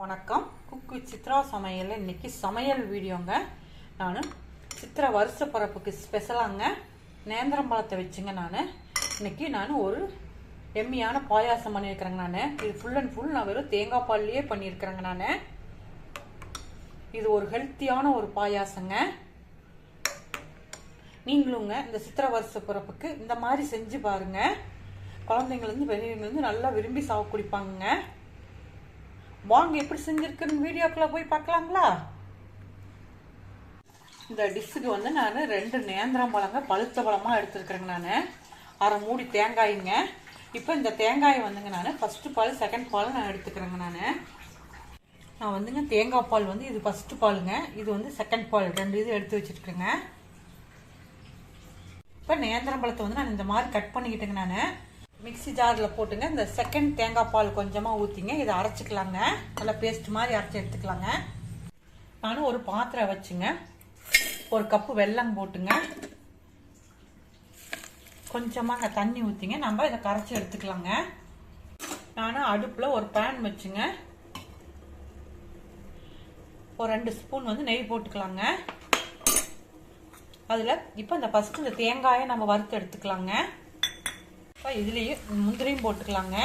வணக்கம். Cook with Chitra சமையல். இன்னைக்கு சமையல் வீடியோங்க. நான் சித்ரா வருஷ பிறப்புக்கு ஸ்பெஷலாங்க நேந்திரம்பழத்தை வச்சுங்க நான் ஒரு எம்மியான பாயாசம் பண்ணியிருக்கிறேங்க. இது ஃபுல் அண்ட் ஃபுல் நான் வெறும் தேங்காய் பால்லையே பண்ணியிருக்கிறேங்க. இது ஒரு ஹெல்த்தியான ஒரு பாயாசங்க. நீங்களுங்க இந்த சித்ரா வருஷ பிறப்புக்கு இந்த மாதிரி செஞ்சு பாருங்க. குழந்தைங்கலேருந்து பெரியவங்கலேருந்து நல்லா விரும்பி குடிப்பாங்க. வாங்க எப்படி செஞ்சிருக்குன்னு வீடியோக்குள்ள போய் பார்க்கலாங்களா? இந்த டிஷ்ஷுக்கு நான் 2 நேந்திரம்பழங்க பழுத்த பழமாக எடுத்துருக்கிறேங்க. அரை மூடி தேங்காய்ங்க. இப்போ இந்த தேங்காயை நான் ஃபர்ஸ்ட் பால் செகண்ட் பால் நான் எடுத்துக்கிறேங்க. நான் தேங்காய் பால் இது ஃபர்ஸ்ட் பாலுங்க, இது செகண்ட் பால், 2 இது எடுத்து வச்சிருக்கேங்க. இப்போ நேந்திரம்பழத்தை நான் இந்த மாதிரி கட் பண்ணிக்கிட்டேங்க. மிக்சி ஜாரில் போட்டுங்க இந்த செகண்ட் தேங்காய் பால் கொஞ்சமாக ஊற்றிங்க. இதை அரைச்சிக்கலாங்க. நல்லா பேஸ்ட் மாதிரி அரைச்சி எடுத்துக்கலாங்க. நானும் ஒரு பாத்திரம் வச்சுங்க, ஒரு கப்பு வெல்லம் போட்டுங்க, கொஞ்சமாக தண்ணி ஊற்றிங்க. நம்ம இதை கரைச்சி எடுத்துக்கலாங்க. நானும் அடுப்பில் ஒரு பேன் வச்சுங்க, ஒரு 2 ஸ்பூன் நெய் போட்டுக்கலாங்க. அதில் இப்போ ஃபர்ஸ்ட் இந்த தேங்காயை நம்ம வறுத்து எடுத்துக்கலாங்க. இதுலயே முந்திரியும் போட்டுக்கலாங்க.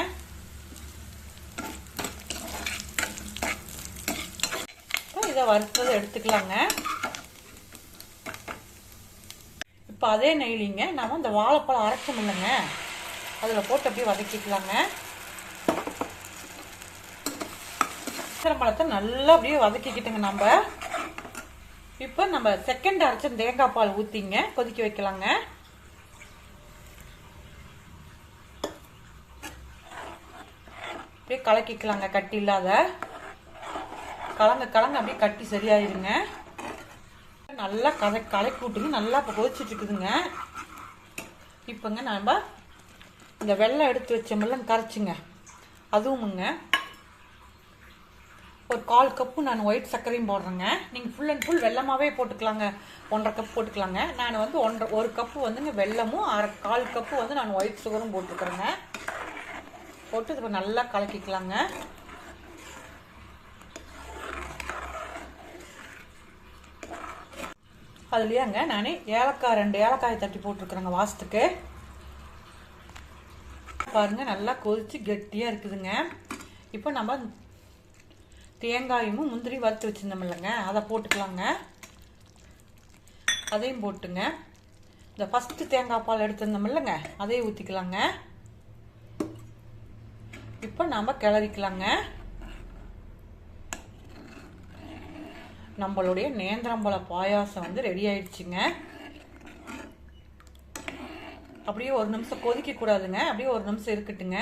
இதை வறுத்ததை எடுத்துக்கலாங்க. இப்போ அதே நெய்லிங்க நாம இந்த வாழைப்பழம் அரைச்சோம் இல்லைங்க, அதுல போட்டு அப்படியே வதக்கிக்கலாங்க. பழத்தை நல்லா அப்படியே வதக்கிக்கிட்டுங்க. நம்ம செகண்ட் அரைச்ச தேங்காய் பால் ஊத்திங்க கொதிக்க வைக்கலாங்க. அப்படியே கலக்கிக்கலாங்க. கட்டி இல்லாத கலங்க அப்படியே கட்டி சரியாயிருங்க. நல்லா கலக்கி விட்டுங்க. நல்லா இப்போ கொதிச்சுட்டு இருக்குதுங்க. இப்போங்க நம்ம இந்த வெள்ளம் எடுத்து வச்சோம்ல கரைச்சிங்க, அதுவுமுங்க ஒரு 1/4 கப்பு நான் ஒயிட் சர்க்கரையும் போடுறேங்க. நீங்கள் ஃபுல் அண்ட் ஃபுல் வெள்ளமாகவே போட்டுக்கலாங்க. 1/2 கப் போட்டுக்கலாங்க. நான் 1 கப்பு வெள்ளமும் 1/4 கப்பு நான் ஒயிட் சுகரும் போட்டுக்கிறேங்க. போட்டு இப்போ நல்லா கலக்கிக்கலாங்க. அதுலயாங்க நான் ஏலக்காய் 2 ஏலக்காய் தட்டி போட்டிருக்கிறேங்க வாசத்துக்கு. பாருங்க நல்லா கொதிச்சு கெட்டியா இருக்குதுங்க. இப்போ நம்ம தேங்காயும் முந்திரி வறுத்து வச்சிருந்தோம் இல்லைங்க, அதை போட்டுக்கலாங்க. அதையும் போட்டுங்க. இந்த ஃபர்ஸ்ட் தேங்காய் பால் எடுத்திருந்தோம் இல்லைங்க, அதையும் ஊற்றிக்கலாங்க. இப்போ நாம கிளறிக்கலாங்க. நம்மளுடைய நேந்திரம்பழ பாயாசம் ரெடி ஆயிடுச்சுங்க. அப்படியே ஒரு நிமிஷம் கொதிக்க கூடாதுங்க, அப்படியே ஒரு நிமிஷம் இருக்கட்டுங்க.